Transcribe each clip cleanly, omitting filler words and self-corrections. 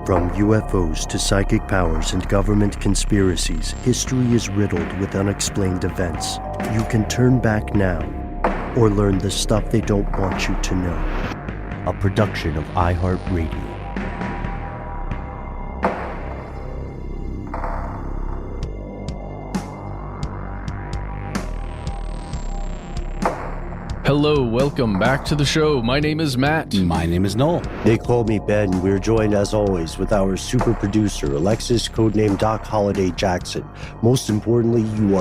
From UFOs to psychic powers and government conspiracies, history is riddled with unexplained events. You can turn back now or learn the stuff they don't want you to know. A production of iHeartRadio. Hello, welcome back to the show. My name is Matt. My name is Noel. They call me Ben. We're joined, as always, with our super producer, Alexis, codename Doc Holliday Jackson. Most importantly, you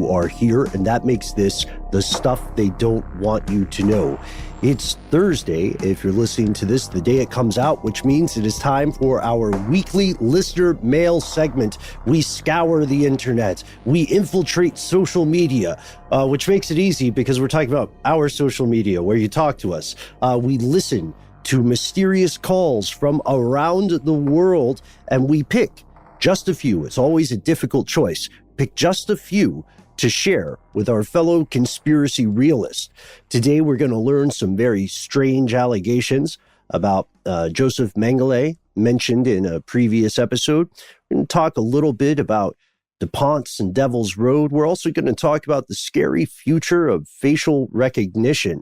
are here, and that makes this the stuff they don't want you to know. It's Thursday, if you're listening to this, the day it comes out, which means it is time for our weekly listener mail segment. We scour the internet. We infiltrate social media, which makes it easy because we're talking about our social media, where you talk to us. We listen to mysterious calls from around the world, and we pick just a few. It's always a difficult choice. Pick just a few to share with our fellow conspiracy realists. Today, we're going to learn some very strange allegations about Joseph Mengele, mentioned in a previous episode. We're going to talk a little bit about DuPonts and Devil's Road. We're also going to talk about the scary future of facial recognition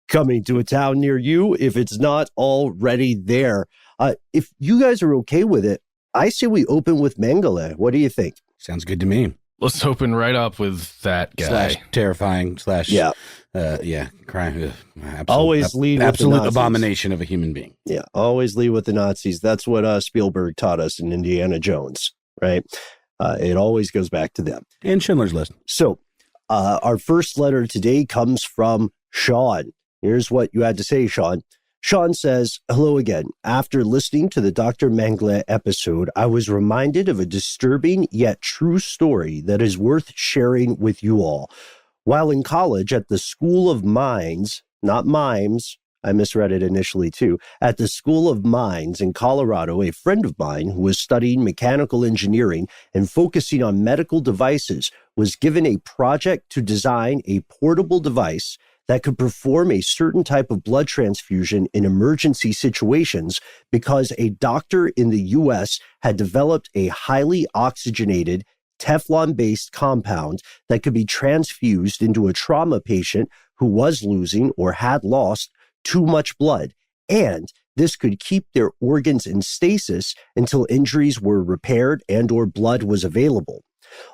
coming to a town near you if it's not already there. If you guys are okay with it, I say we open with Mengele. What do you think? Sounds good to me. Let's open right up with that guy. / terrifying / crime. Always lead with the absolute Nazis. Abomination of a human being. Yeah, always lead with the Nazis. That's what Spielberg taught us in Indiana Jones, right? It always goes back to them. And Schindler's List. So our first letter today comes from Sean. Here's what you had to say, Sean. Sean says, hello again. After listening to the Dr. Mengele episode, I was reminded of a disturbing yet true story that is worth sharing with you all. While in college at the School of Mines, not Mimes, I misread it initially too, at the School of Mines in Colorado, a friend of mine who was studying mechanical engineering and focusing on medical devices was given a project to design a portable device that could perform a certain type of blood transfusion in emergency situations because a doctor in the U.S. had developed a highly oxygenated Teflon-based compound that could be transfused into a trauma patient who was losing or had lost too much blood. And this could keep their organs in stasis until injuries were repaired and or blood was available.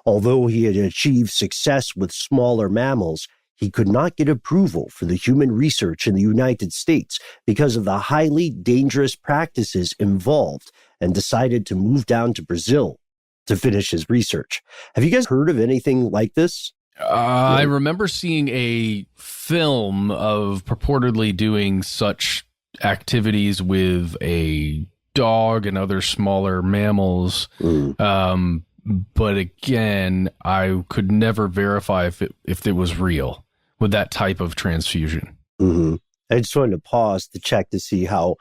Although he had achieved success with smaller mammals, he could not get approval for the human research in the United States because of the highly dangerous practices involved and decided to move down to Brazil to finish his research. Have you guys heard of anything like this? I remember seeing a film of purportedly doing such activities with a dog and other smaller mammals. But again, I could never verify if it was real with that type of transfusion. Mm-hmm. I just wanted to pause to check to see how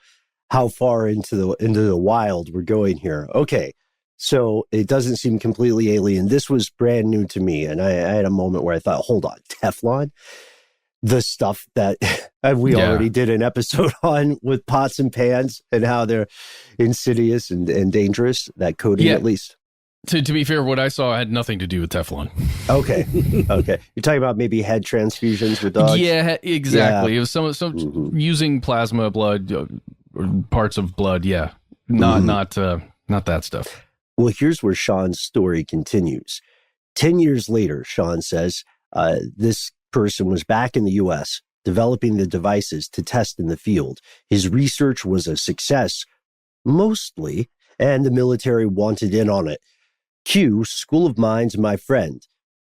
far into the wild we're going here. Okay, so it doesn't seem completely alien. This was brand new to me, and I had a moment where I thought, hold on, Teflon? The stuff that we already did an episode on with pots and pans and how they're insidious and dangerous, that coating at least. To be fair, what I saw had nothing to do with Teflon. Okay. You're talking about maybe head transfusions with dogs? Yeah, exactly. Yeah. It was some using plasma blood, parts of blood. Yeah, not that stuff. Well, here's where Sean's story continues. 10 years later, Sean says, this person was back in the U.S. developing the devices to test in the field. His research was a success, mostly, and the military wanted in on it. Q, School of Mines, and my friend.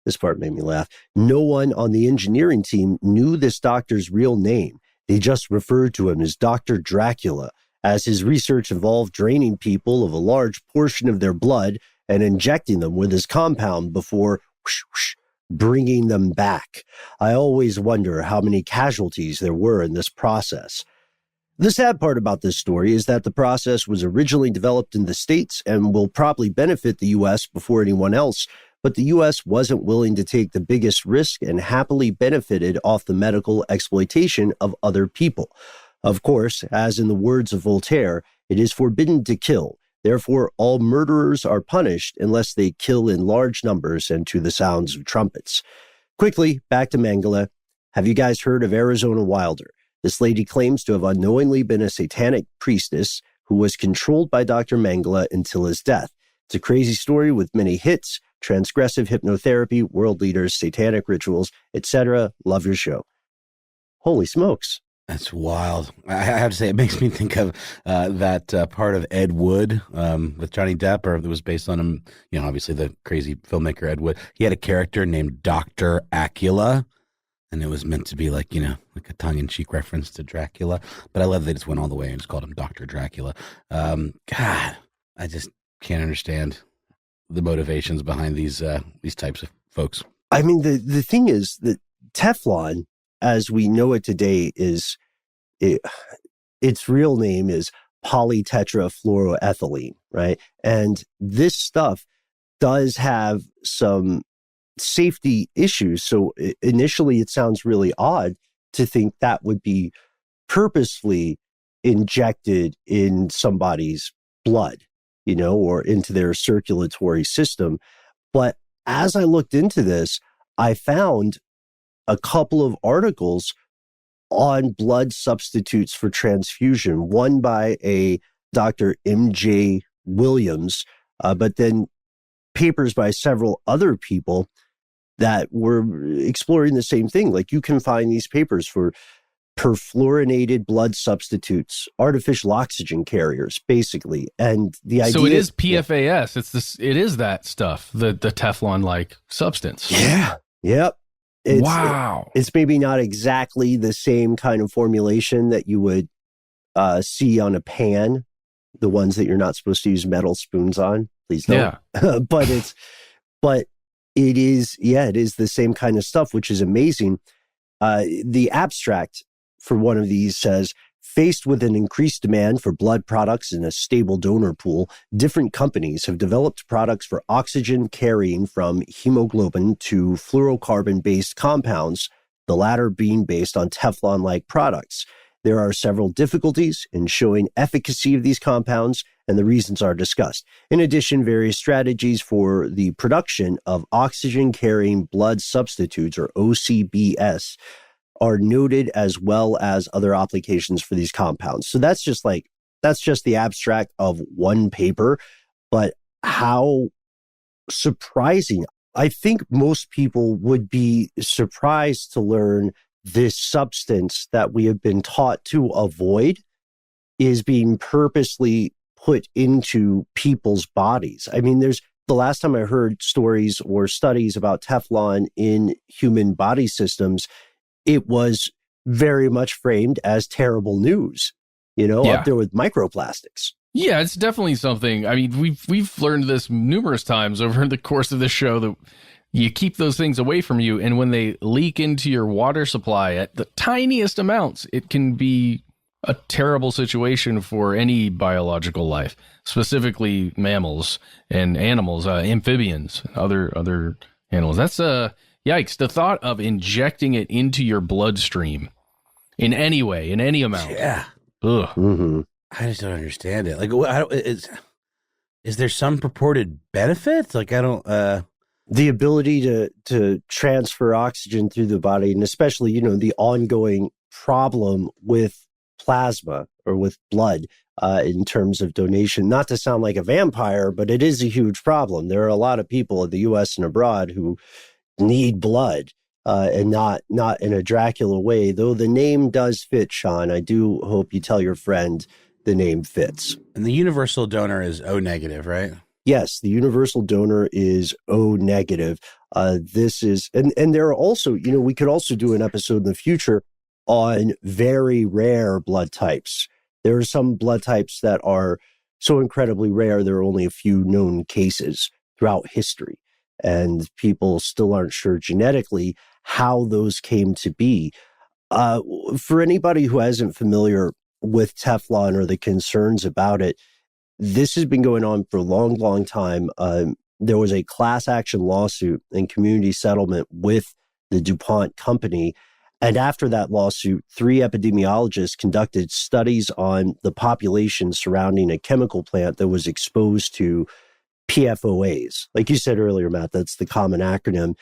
This part made me laugh. No one on the engineering team knew this doctor's real name. They just referred to him as Dr. Dracula, as his research involved draining people of a large portion of their blood and injecting them with his compound before bringing them back. I always wonder how many casualties there were in this process. The sad part about this story is that the process was originally developed in the States and will probably benefit the U.S. before anyone else, but the U.S. wasn't willing to take the biggest risk and happily benefited off the medical exploitation of other people. Of course, as in the words of Voltaire, it is forbidden to kill. Therefore, all murderers are punished unless they kill in large numbers and to the sounds of trumpets. Quickly, back to Mengele. Have you guys heard of Arizona Wilder? This lady claims to have unknowingly been a satanic priestess who was controlled by Dr. Mengele until his death. It's a crazy story with many hits, transgressive hypnotherapy, world leaders, satanic rituals, etc. Love your show. Holy smokes. That's wild. I have to say, it makes me think of that part of Ed Wood with Johnny Depp, or that was based on him, obviously the crazy filmmaker Ed Wood. He had a character named Dr. Acula, and it was meant to be like a tongue-in-cheek reference to Dracula. But I love they just went all the way and just called him Dr. Dracula. God, I just can't understand the motivations behind these types of folks. I mean, the thing is that Teflon, as we know it today, its real name is polytetrafluoroethylene, right? And this stuff does have some safety issues. So initially, it sounds really odd to think that would be purposefully injected in somebody's blood, or into their circulatory system. But as I looked into this, I found a couple of articles on blood substitutes for transfusion, one by a Dr. M.J. Williams, but then papers by several other people that were exploring the same thing. Like, you can find these papers for perfluorinated blood substitutes, artificial oxygen carriers, basically. And the idea... So it is PFAS. It is that stuff, the Teflon-like substance. Yeah. Yep. Wow. It's maybe not exactly the same kind of formulation that you would see on a pan, the ones that you're not supposed to use metal spoons on. Please don't. Yeah. but it is the same kind of stuff, which is amazing. The abstract for one of these says, faced with an increased demand for blood products in a stable donor pool, different companies have developed products for oxygen carrying from hemoglobin to fluorocarbon-based compounds, the latter being based on Teflon-like products. There are several difficulties in showing efficacy of these compounds, and the reasons are discussed. In addition, various strategies for the production of oxygen-carrying blood substitutes, or OCBS, are noted, as well as other applications for these compounds. So that's just the abstract of one paper, but how surprising. I think most people would be surprised to learn this substance that we have been taught to avoid is being purposely put into people's bodies. I mean, the last time I heard stories or studies about Teflon in human body systems, it was very much framed as terrible news, up there with microplastics. Yeah, it's definitely something. I mean, we've learned this numerous times over the course of this show that you keep those things away from you, and when they leak into your water supply at the tiniest amounts, it can be a terrible situation for any biological life, specifically mammals and animals, amphibians, other animals. That's yikes. The thought of injecting it into your bloodstream in any way, in any amount. Yeah. Ugh. Mm-hmm. I just don't understand it. Like, is there some purported benefit? Like, I don't... The ability to transfer oxygen through the body, and especially, the ongoing problem with plasma or with blood in terms of donation. Not to sound like a vampire, but it is a huge problem. There are a lot of people in the U.S. and abroad who need blood, and not in a Dracula way, though the name does fit, Sean. I do hope you tell your friend the name fits. And the universal donor is O negative, right? Yes, the universal donor is O negative. This is, and there are also, we could also do an episode in the future on very rare blood types. There are some blood types that are so incredibly rare, there are only a few known cases throughout history. And people still aren't sure genetically how those came to be. For anybody who isn't familiar with Teflon or the concerns about it, this has been going on for a long, long time. There was a class action lawsuit and community settlement with the DuPont company And after that lawsuit, 3 epidemiologists conducted studies on the population surrounding a chemical plant that was exposed to PFOAs. Like you said earlier, Matt, that's the common acronym.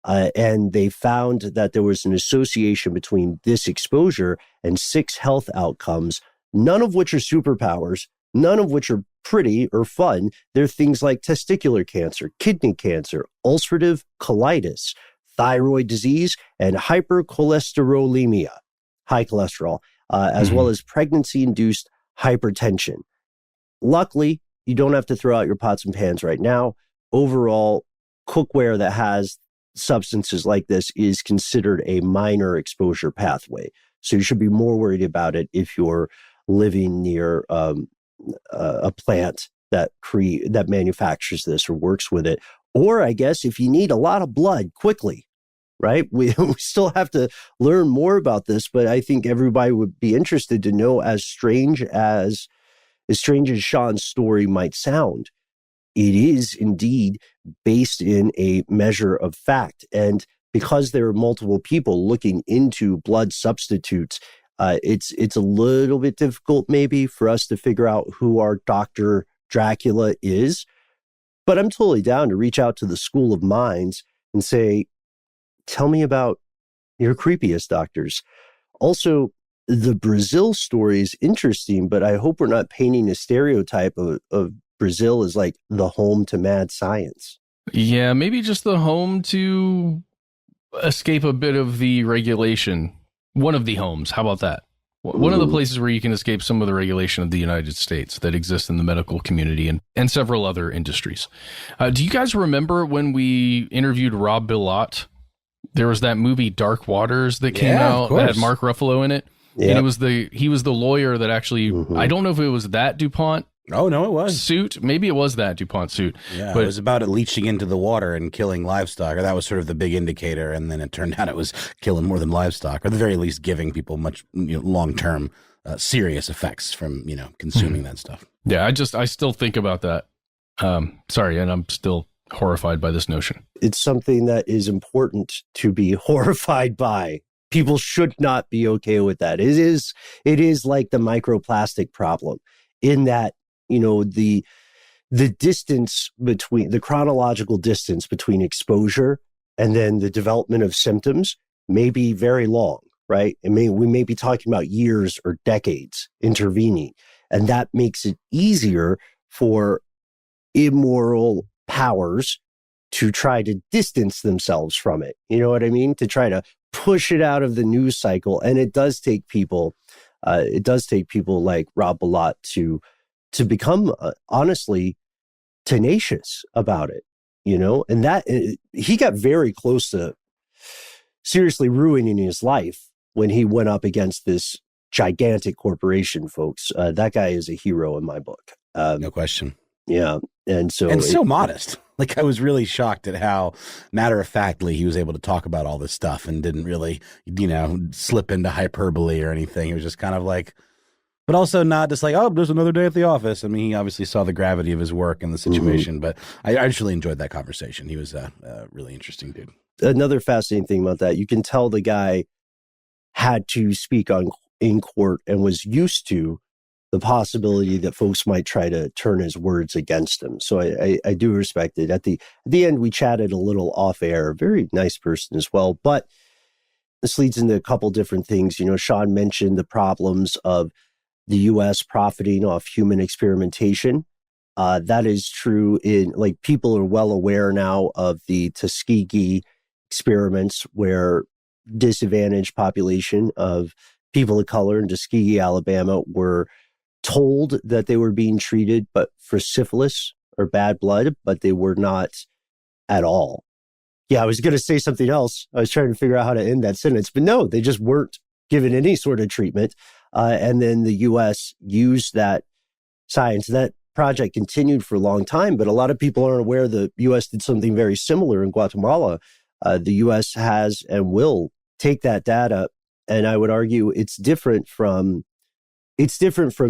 And they found that there was an association between this exposure and 6 health outcomes, none of which are superpowers, none of which are pretty or fun. They're things like testicular cancer, kidney cancer, ulcerative colitis, thyroid disease, and hypercholesterolemia, high cholesterol, as well as pregnancy-induced hypertension. Luckily, you don't have to throw out your pots and pans right now. Overall, cookware that has substances like this is considered a minor exposure pathway. So you should be more worried about it if you're living near a plant that manufactures this or works with it. Or I guess if you need a lot of blood quickly, right? We still have to learn more about this, but I think everybody would be interested to know, as strange as Sean's story might sound, it is indeed based in a measure of fact. And because there are multiple people looking into blood substitutes, it's a little bit difficult maybe for us to figure out who our Dr. Dracula is. But I'm totally down to reach out to the School of Minds and say, tell me about your creepiest doctors. Also, the Brazil story is interesting, but I hope we're not painting a stereotype of Brazil as like the home to mad science. Yeah, maybe just the home to escape a bit of the regulation. One of the homes. How about that? One of the places where you can escape some of the regulation of the United States that exists in the medical community and several other industries. Do you guys remember when we interviewed Rob Bilott? There was that movie Dark Waters that came out that had Mark Ruffalo in it. Yep. And he was the lawyer that actually, I don't know if it was that DuPont. Oh, no, it was. Suit. Maybe it was that DuPont suit. Yeah, but it was about it leaching into the water and killing livestock, or that was sort of the big indicator. And then it turned out it was killing more than livestock, or at the very least giving people much long-term serious effects from, consuming that stuff. Yeah, I still think about that. Sorry, and I'm still horrified by this notion. It's something that is important to be horrified by. People should not be okay with that. It is like the microplastic problem in that, the distance between the chronological distance between exposure and then the development of symptoms may be very long, right? We may be talking about years or decades intervening, and that makes it easier for immoral powers to try to distance themselves from it. You know what I mean? To try to push it out of the news cycle. And it does take people like Rob Bilott to become honestly tenacious about it, and that he got very close to seriously ruining his life when he went up against this gigantic corporation, folks. That guy is a hero in my book. No question. Yeah. And so modest. Like, I was really shocked at how matter-of-factly he was able to talk about all this stuff and didn't really, slip into hyperbole or anything. It was just kind of like, but also not just like, oh, there's another day at the office. I mean, he obviously saw the gravity of his work and the situation, but I just really enjoyed that conversation. He was a really interesting dude. Another fascinating thing about that, you can tell the guy had to speak in court and was used to the possibility that folks might try to turn his words against him. So I do respect it. At the end, we chatted a little off air. Very nice person as well. But this leads into a couple different things. Sean mentioned the problems of the U.S. profiting off human experimentation. That is true people are well aware now of the Tuskegee experiments, where disadvantaged population of people of color in Tuskegee, Alabama were told that they were being treated but for syphilis or bad blood, but they were not at all. Yeah, I was going to say something else. I was trying to figure out how to end that sentence, but no, they just weren't given any sort of treatment. And then the U.S. used that science. That project continued for a long time, but a lot of people aren't aware the U.S. did something very similar in Guatemala. The U.S. has and will take that data, and I would argue it's different from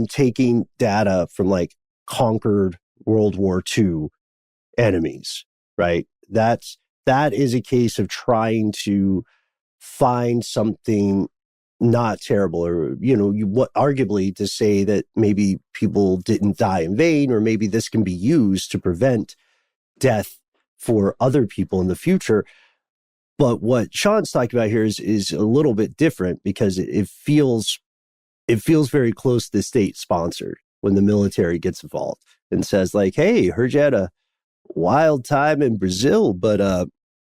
taking data from like conquered World War II enemies, right? That is a case of trying to find something not terrible, or, arguably to say that maybe people didn't die in vain, or maybe this can be used to prevent death for other people in the future. But what Sean's talking about here is a little bit different, because it feels very close to state sponsored when the military gets involved and says, like, hey, heard you had a wild time in Brazil, but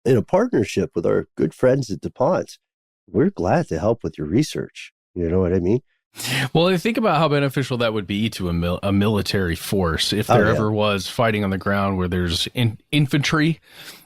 in a partnership with our good friends at DuPont, we're glad to help with your research. You know what I mean? Well, I think about how beneficial that would be to a military force if there ever was fighting on the ground where there's infantry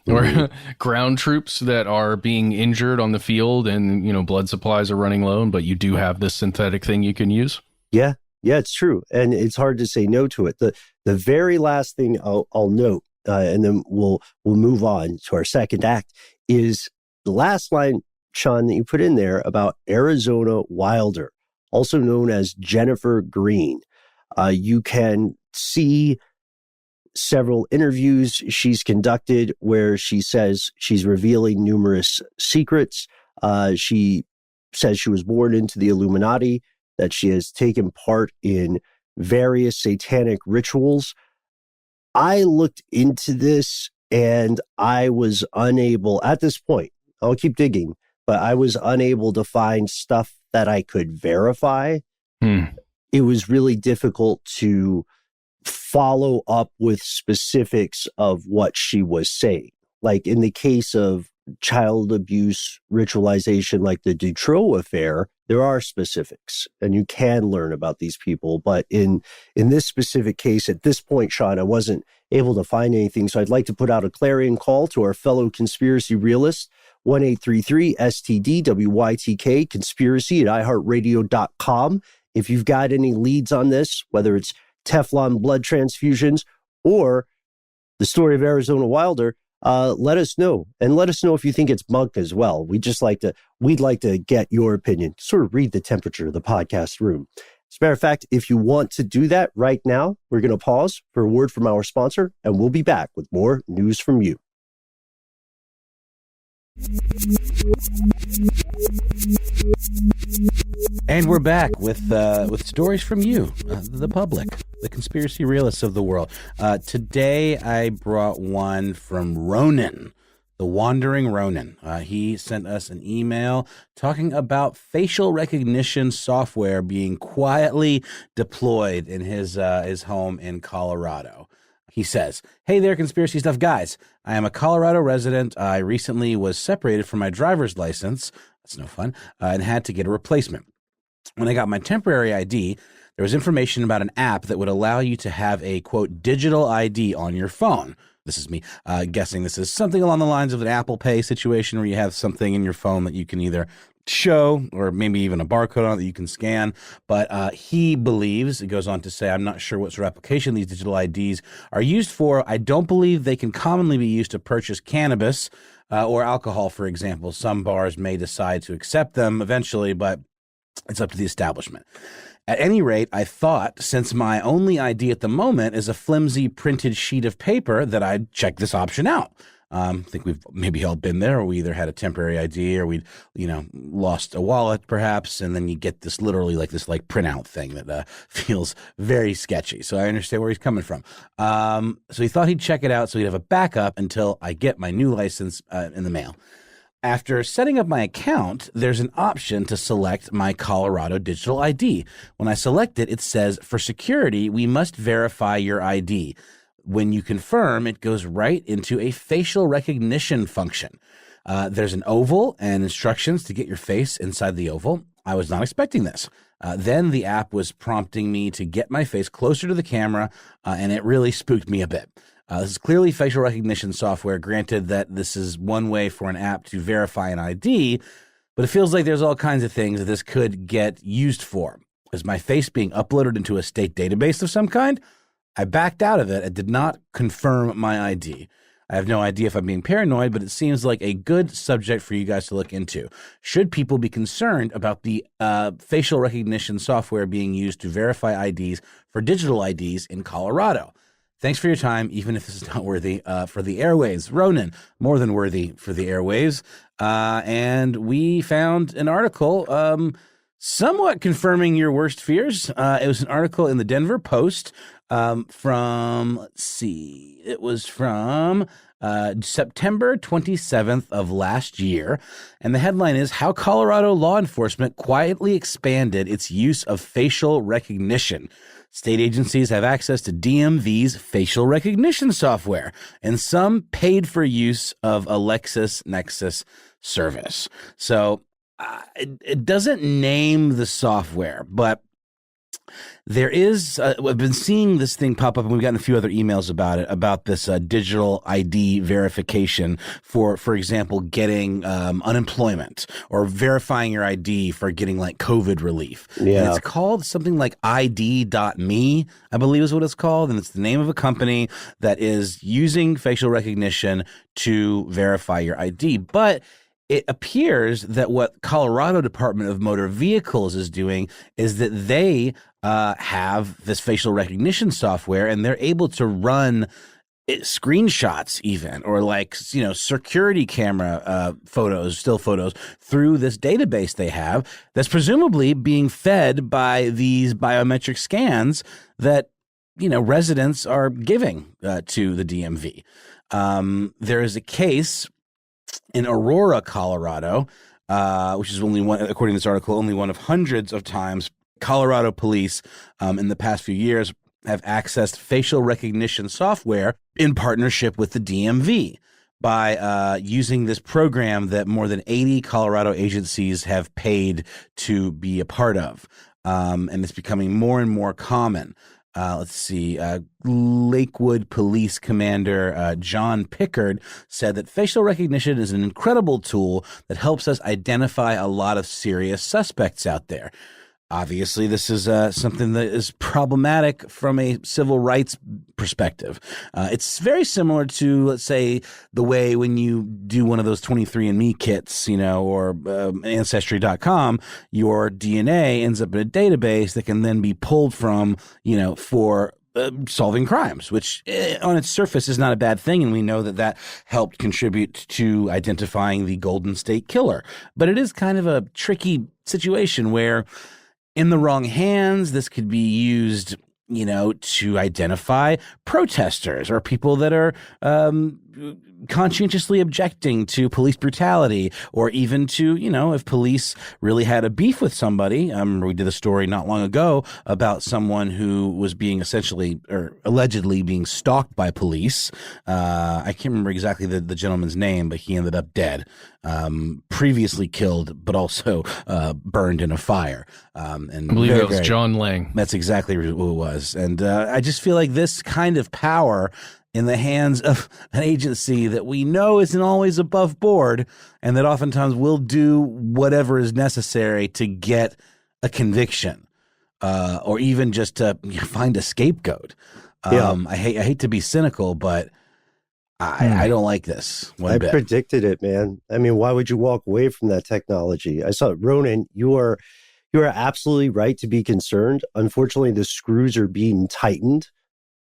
or ground troops that are being injured on the field, and, blood supplies are running low, but you do have this synthetic thing you can use. Yeah, it's true. And it's hard to say no to it. The very last thing I'll note, and then we'll move on to our second act, is the last line, Sean, that you put in there about Arizona Wilder, also known as Jennifer Green. You can see several interviews she's conducted where she says she's revealing numerous secrets. She says she was born into the Illuminati, that she has taken part in various satanic rituals. I looked into this and I was unable, at this point, I'll keep digging, but I was unable to find stuff that I could verify. It was really difficult to follow up with specifics of what she was saying. Like in the case of child abuse ritualization, like the Dutroux affair, there are specifics and you can learn about these people. But in this specific case, at this point, Sean, I wasn't able to find anything. So I'd like to put out a clarion call to our fellow conspiracy realists, 1-833-STDWYTK, conspiracy at iHeartRadio.com. If you've got any leads on this, whether it's Teflon blood transfusions or the story of Arizona Wilder, let us know. And let us know if you think it's bunk as well. We'd like to get your opinion, sort of read the temperature of the podcast room. As a matter of fact, if you want to do that right now, we're going to pause for a word from our sponsor, and we'll be back with more news from you. And we're back with stories from you, the public, the conspiracy realists of the world. Today, I brought one from Ronan, the Wandering Ronan. He sent us an email talking about facial recognition software being quietly deployed in his home in Colorado. He says, "Hey there, conspiracy stuff guys. I am a Colorado resident. I recently was separated from my driver's license. That's no fun. And had to get a replacement. When I got my temporary ID, there was information about an app that would allow you to have a, quote, digital ID on your phone." This is me guessing this is something along the lines of an Apple Pay situation where you have something in your phone that you can either show or maybe even a barcode on it that you can scan. But he believes, it goes on to say, "I'm not sure what sort of application these digital IDs are used for. I don't believe they can commonly be used to purchase cannabis or alcohol, for example. Some bars may decide to accept them eventually, but it's up to the establishment. At any rate, I thought, since my only ID at the moment is a flimsy printed sheet of paper, that I'd check this option out." I think we've maybe all been there. We either had a temporary ID or we'd, lost a wallet perhaps. And then you get this literally like printout thing that feels very sketchy. So I understand where he's coming from. So he thought he'd check it out so he'd have a backup until I get my new license in the mail. After setting up my account, there's an option to select my Colorado digital ID. When I select it, it says, "For security, we must verify your ID." When you confirm, it goes right into a facial recognition function. There's an oval and instructions to get your face inside the oval. I was not expecting this. Then the app was prompting me to get my face closer to the camera, and it really spooked me a bit. This is clearly facial recognition software. Granted that this is one way for an app to verify an ID, but it feels like there's all kinds of things that this could get used for. Is my face being uploaded into a state database of some kind? I backed out of it and did not confirm my ID. I have no idea if I'm being paranoid, but it seems like a good subject for you guys to look into. Should people be concerned about the facial recognition software being used to verify IDs for digital IDs in Colorado? Thanks for your time, even if this is not worthy for the airwaves. Ronan, more than worthy for the airwaves. And we found an article somewhat confirming your worst fears. It was an article in the Denver Post from, let's see, it was from September 27th of last year. And the headline is How Colorado Law Enforcement Quietly Expanded Its Use of Facial Recognition. State agencies have access to DMV's facial recognition software, and some paid for use of a LexisNexis service. So it doesn't name the software, but there is, I've been seeing this thing pop up, and we've gotten a few other emails about it, about this digital ID verification for example, getting unemployment or verifying your ID for getting like COVID relief. Yeah. And it's called something like ID.me, I believe is what it's called. And it's the name of a company that is using facial recognition to verify your ID. But it appears that what Colorado Department of Motor Vehicles is doing is that they have this facial recognition software, and they're able to run screenshots even, or like, you know, security camera photos, still photos, through this database they have that's presumably being fed by these biometric scans that, you know, residents are giving to the DMV. There is a case in Aurora, Colorado, which is only one, according to this article, only one of hundreds of times Colorado police in the past few years have accessed facial recognition software in partnership with the DMV by using this program that more than 80 Colorado agencies have paid to be a part of. And it's becoming more and more common. Let's see. Lakewood Police Commander John Pickard said that facial recognition is an incredible tool that helps us identify a lot of serious suspects out there. Obviously, this is something that is problematic from a civil rights perspective. It's very similar to, let's say, the way when you do one of those 23andMe kits, you know, or Ancestry.com, your DNA ends up in a database that can then be pulled from, you know, for solving crimes, which on its surface is not a bad thing. And we know that that helped contribute to identifying the Golden State Killer. But it is kind of a tricky situation where, in the wrong hands, this could be used, you know, to identify protesters or people that are conscientiously objecting to police brutality, or even to, you know, if police really had a beef with somebody. We did a story not long ago about someone who was being essentially or allegedly being stalked by police. I can't remember exactly the gentleman's name, but he ended up dead, previously killed, but also burned in a fire. And I believe it was John Lang. That's exactly who it was. And I just feel like this kind of power in the hands of an agency that we know isn't always above board, and that oftentimes will do whatever is necessary to get a conviction, or even just to find a scapegoat. I hate to be cynical, but I don't like this one bit. Predicted it, man. I mean, why would you walk away from that technology? I saw it. Ronan, you are absolutely right to be concerned. Unfortunately, the screws are being tightened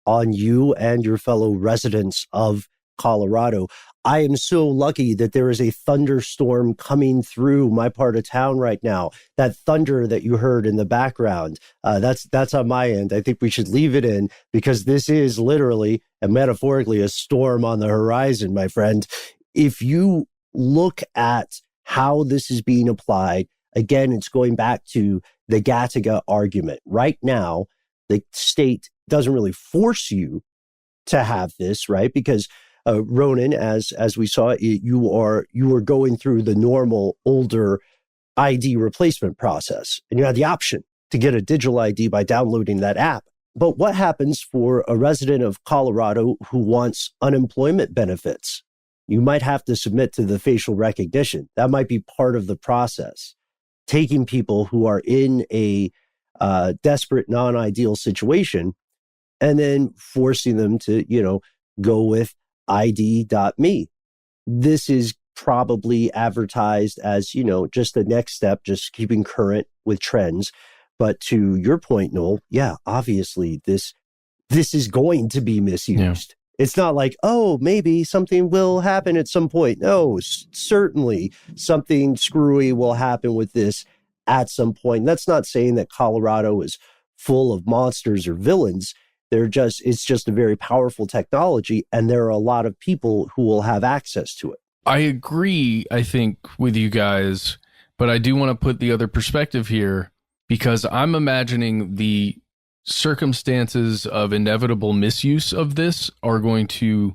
on you and your fellow residents of Colorado. I am so lucky that there is a thunderstorm coming through my part of town right now. That thunder that you heard in the background, that's on my end. I think we should leave it in, because this is literally and metaphorically a storm on the horizon, my friend. If you look at how this is being applied, again, it's going back to the Gattaca argument. Right now, the state doesn't really force you to have this, right? Because Ronan, as we saw, you are going through the normal older ID replacement process, and you have the option to get a digital ID by downloading that app. But what happens for a resident of Colorado who wants unemployment benefits? You might have to submit to the facial recognition. That might be part of the process. Taking people who are in a desperate, non-ideal situation and then forcing them to, you know, go with ID.me. This is probably advertised as, you know, just the next step, just keeping current with trends. But to your point, Noel, yeah, obviously this this is going to be misused. It's not like, oh, maybe something will happen at some point. No, certainly something screwy will happen with this at some point. And that's not saying that Colorado is full of monsters or villains. It's just a very powerful technology, and there are a lot of people who will have access to it. I agree, I think, with you guys, but I do want to put the other perspective here, because I'm imagining the circumstances of inevitable misuse of this are going to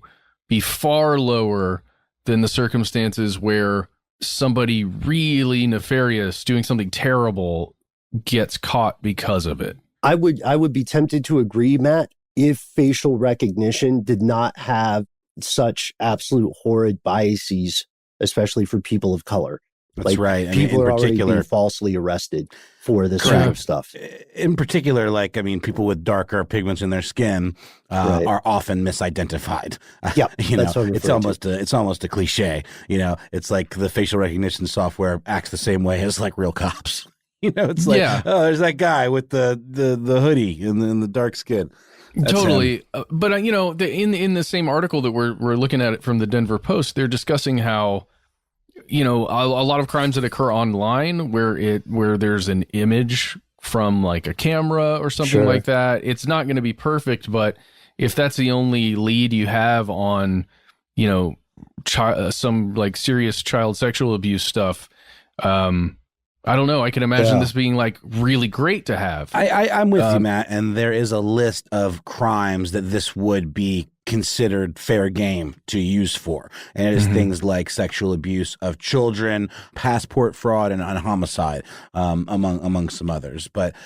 be far lower than the circumstances where somebody really nefarious doing something terrible gets caught because of it. I would be tempted to agree, Matt, if facial recognition did not have such absolute horrid biases, especially for people of color. That's right. People are already being falsely arrested for this sort of stuff. In particular, people with darker pigments in their skin are often misidentified. Yeah, it's almost a cliche. It's like the facial recognition software acts the same way as like real cops. It's like, oh, there's that guy with the hoodie and the dark skin. That's totally. But in the same article that we're looking at it from the Denver Post, they're discussing how, a lot of crimes that occur online where there's an image from like a camera or something like that, it's not going to be perfect. But if that's the only lead you have on, some like serious child sexual abuse stuff, I don't know. I can imagine this being like really great to have. I'm with you, Matt. And there is a list of crimes that this would be considered fair game to use for. And it is things like sexual abuse of children, passport fraud, and homicide, among some others. But,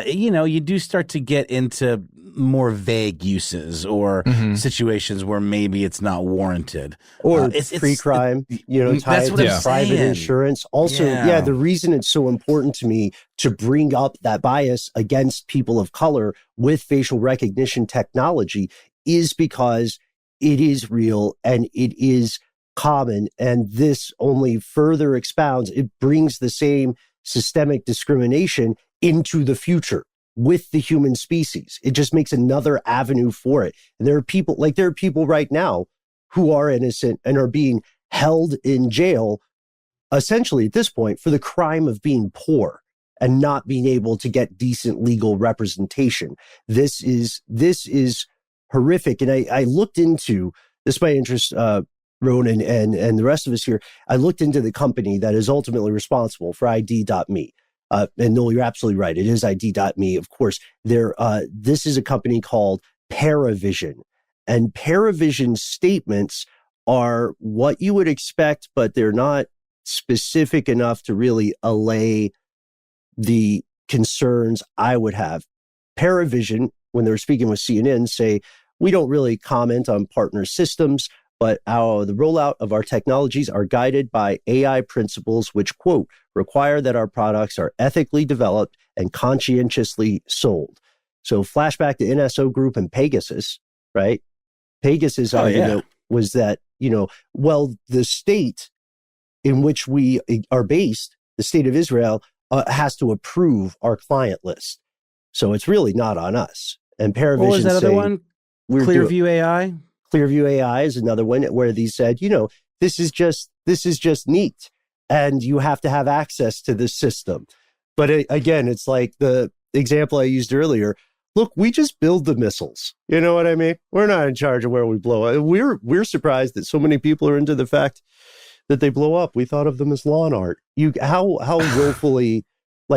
you do start to get into more vague uses or situations where maybe it's not warranted. Or it's pre-crime, tied to private insurance. Also, the reason it's so important to me to bring up that bias against people of color with facial recognition technology is because it is real and it is common. And this only further expounds, it brings the same systemic discrimination into the future with the human species. It just makes another avenue for it. And there are people right now who are innocent and are being held in jail, essentially at this point, for the crime of being poor and not being able to get decent legal representation. This is horrific. And I looked into, this is my interest, Ronan and the rest of us here, I looked into the company that is ultimately responsible for ID.me. And Noel, you're absolutely right. It is ID.me. Of course, this is a company called Paravision. And Paravision's statements are what you would expect, but they're not specific enough to really allay the concerns I would have. Paravision, when they were speaking with CNN, say, we don't really comment on partner systems, but the rollout of our technologies are guided by AI principles, which, quote, require that our products are ethically developed and conscientiously sold. So flashback to NSO Group and Pegasus, right? Pegasus argument was that, the state in which we are based, the state of Israel, has to approve our client list. So it's really not on us. And Paravision what was that other one? Clearview AI? Clearview AI is another one where they said, this is just neat. And you have to have access to this system. But again, it's like the example I used earlier. Look, we just build the missiles. You know what I mean? We're not in charge of where we blow up. We're surprised that so many people are into the fact that they blow up. We thought of them as lawn art. How willfully,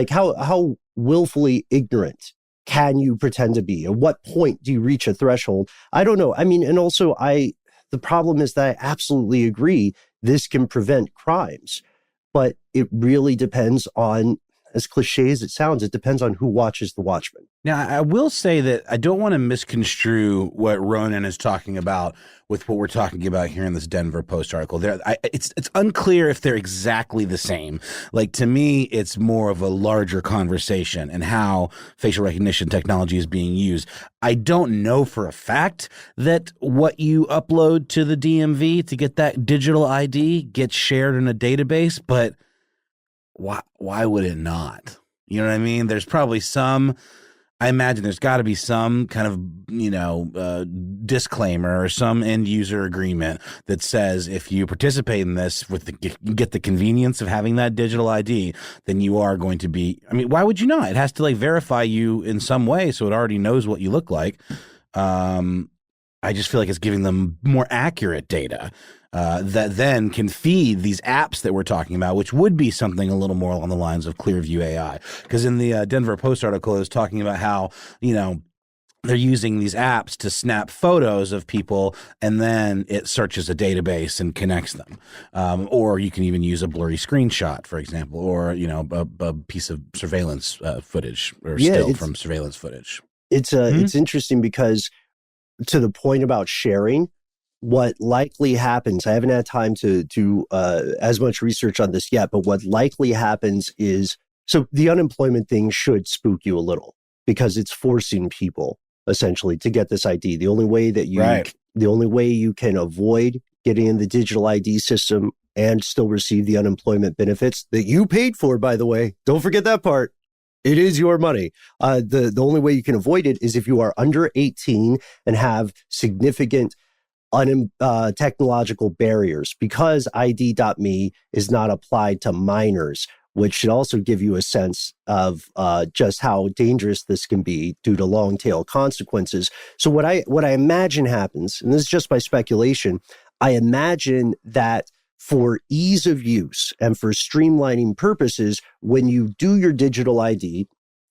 how willfully ignorant can you pretend to be? At what point do you reach a threshold? I don't know. I mean, and also the problem is that I absolutely agree this can prevent crimes, but it really depends on, as cliche as it sounds, it depends on who watches the Watchmen. Now, I will say that I don't want to misconstrue what Ronan is talking about with what we're talking about here in this Denver Post article. It's unclear if they're exactly the same. Like, to me, it's more of a larger conversation and how facial recognition technology is being used. I don't know for a fact that what you upload to the DMV to get that digital ID gets shared in a database, but why would it not? You know what I mean? There's probably some I imagine there's got to be some kind of, disclaimer or some end user agreement that says if you participate in this get the convenience of having that digital ID, then you are going to be. I mean, why would you not? It has to like verify you in some way, so it already knows what you look like. I just feel like it's giving them more accurate data that then can feed these apps that we're talking about, which would be something a little more along the lines of Clearview AI. Because in the Denver Post article, it was talking about how, they're using these apps to snap photos of people, and then it searches a database and connects them. Or you can even use a blurry screenshot, for example, or, a piece of surveillance footage or still from surveillance footage. It's interesting because to the point about sharing, what likely happens, I haven't had time to do as much research on this yet, but what likely happens is, so the unemployment thing should spook you a little because it's forcing people essentially to get this ID. The only way that you can avoid getting in the digital ID system and still receive the unemployment benefits that you paid for, by the way, don't forget that part. It is your money. The only way you can avoid it is if you are under 18 and have significant technological barriers, because ID.me is not applied to minors, which should also give you a sense of just how dangerous this can be due to long tail consequences. So what I imagine happens, and this is just my speculation, I imagine that for ease of use and for streamlining purposes, when you do your digital ID,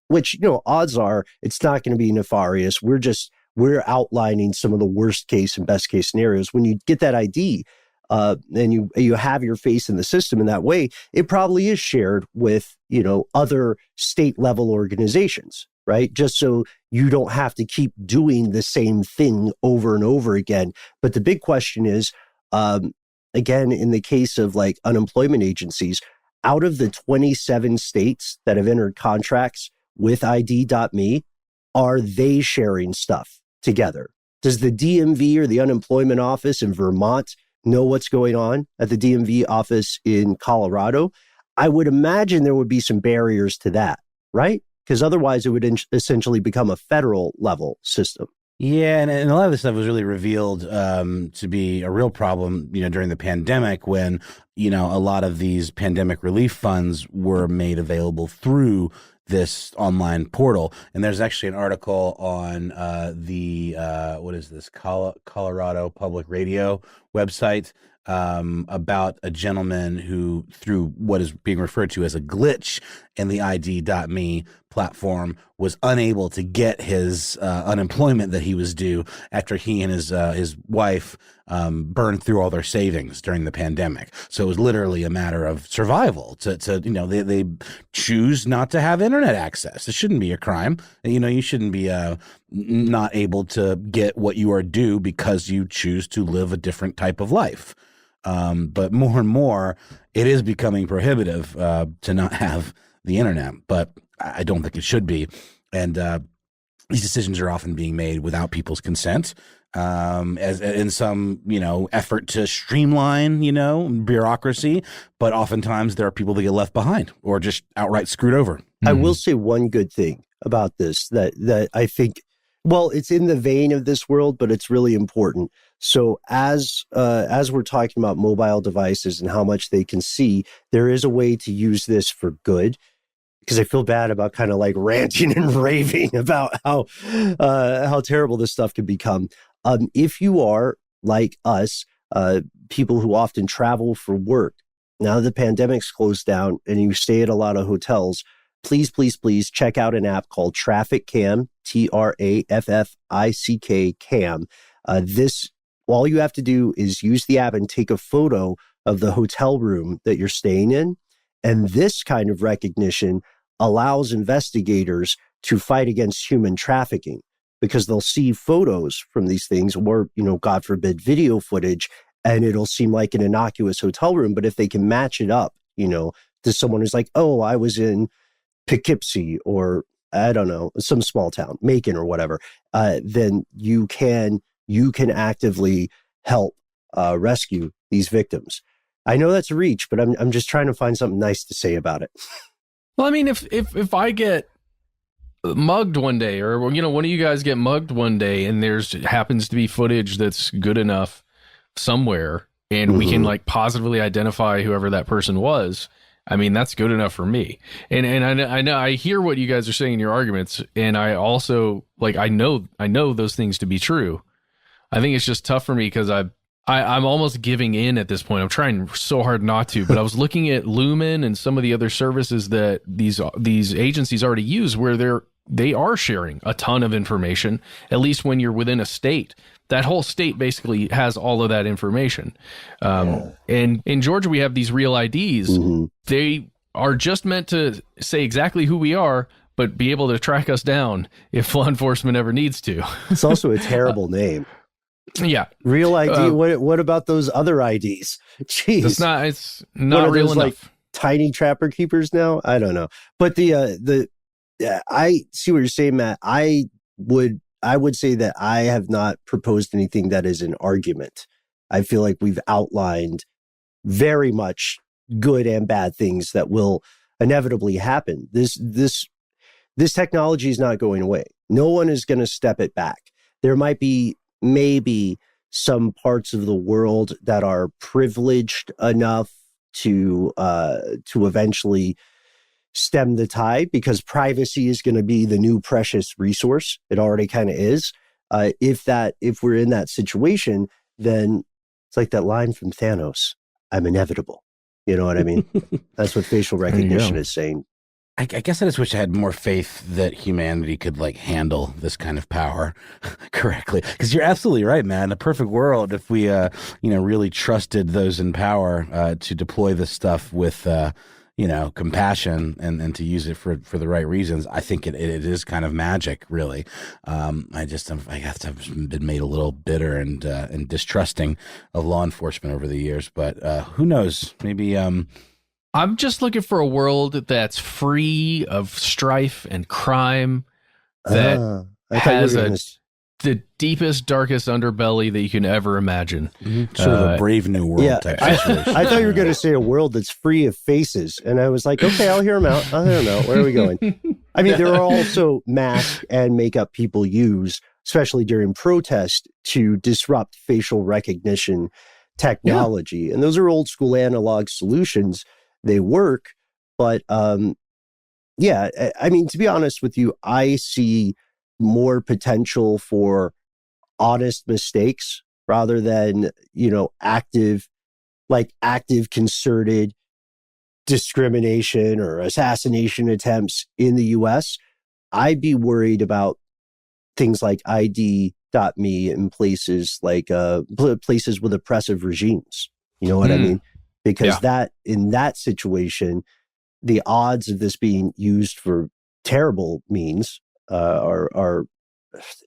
which, odds are it's not going to be nefarious. We're outlining some of the worst case and best case scenarios. When you get that ID and you have your face in the system in that way, it probably is shared with, other state level organizations, right? Just so you don't have to keep doing the same thing over and over again. But the big question is, again, in the case of like unemployment agencies, out of the 27 states that have entered contracts with ID.me, are they sharing stuff together? Does the DMV or the unemployment office in Vermont know what's going on at the DMV office in Colorado? I would imagine there would be some barriers to that, right? Because otherwise it would essentially become a federal level system. Yeah, and a lot of this stuff was really revealed to be a real problem, during the pandemic when, a lot of these pandemic relief funds were made available through this online portal. And there's actually an article on Colorado Public Radio website about a gentleman who, through what is being referred to as a glitch in the ID.me platform, was unable to get his unemployment that he was due after he and his wife burned through all their savings during the pandemic. So it was literally a matter of survival. They choose not to have internet access. It shouldn't be a crime. You shouldn't be not able to get what you are due because you choose to live a different type of life. But more and more, it is becoming prohibitive to not have the internet. But I don't think it should be. And these decisions are often being made without people's consent, as in some, effort to streamline, bureaucracy. But oftentimes there are people that get left behind or just outright screwed over. I will say one good thing about this that I think, well, it's in the vein of this world, but it's really important. So as we're talking about mobile devices and how much they can see, there is a way to use this for good. Because I feel bad about kind of like ranting and raving about how terrible this stuff can become. If you are like us, people who often travel for work, now the pandemic's closed down and you stay at a lot of hotels, please check out an app called Traffic Cam, TRAFFICK Cam. This, all you have to do is use the app and take a photo of the hotel room that you're staying in. And this kind of recognition allows investigators to fight against human trafficking because they'll see photos from these things or, God forbid, video footage, and it'll seem like an innocuous hotel room. But if they can match it up, to someone who's like, oh, I was in Poughkeepsie or I don't know, some small town, Macon or whatever, then you can actively help rescue these victims. I know that's a reach, but I'm just trying to find something nice to say about it. Well, I mean, if I get mugged one day, or one of you guys get mugged one day, and there's happens to be footage that's good enough somewhere, and we can like positively identify whoever that person was. I mean, that's good enough for me. And I know I hear what you guys are saying in your arguments, and I also I know those things to be true. I think it's just tough for me because I'm almost giving in at this point. I'm trying so hard not to, but I was looking at Lumen and some of the other services that these agencies already use, where they are sharing a ton of information, at least when you're within a state. That whole state basically has all of that information. And in Georgia, we have these real IDs. Mm-hmm. They are just meant to say exactly who we are, but be able to track us down if law enforcement ever needs to. It's also a terrible name. Yeah. Real ID. What about those other IDs? Jeez. It's not real enough. Like tiny trapper keepers now? I don't know. But I see what you're saying, Matt. I would say that I have not proposed anything that is an argument. I feel like we've outlined very much good and bad things that will inevitably happen. This technology is not going away. No one is going to step it back. There might be maybe some parts of the world that are privileged enough to eventually stem the tide, because privacy is going to be the new precious resource. It already kind of is. If we're in that situation, then it's like that line from Thanos, "I'm inevitable." You know what I mean? That's what facial recognition is saying. I guess I just wish I had more faith that humanity could handle this kind of power correctly. Because you're absolutely right, man. In a perfect world, if we really trusted those in power to deploy this stuff with compassion and to use it for the right reasons, I think it is kind of magic, really. I guess I've been made a little bitter and distrusting of law enforcement over the years. But who knows? Maybe. I'm just looking for a world that's free of strife and crime, that has the deepest, darkest underbelly that you can ever imagine. Mm-hmm. Sort of a Brave New World type situation. I thought you were going to say a world that's free of faces. And I was like, okay, I'll hear them out. Where are we going? I mean, there are also mask and makeup people use, especially during protest, to disrupt facial recognition technology. Yeah. And those are old school analog solutions. They work, but I mean, to be honest with you, I see more potential for honest mistakes rather than, active concerted discrimination or assassination attempts in the US. I'd be worried about things like ID.me in places like places with oppressive regimes. You know what I mean? Because in that situation, the odds of this being used for terrible means are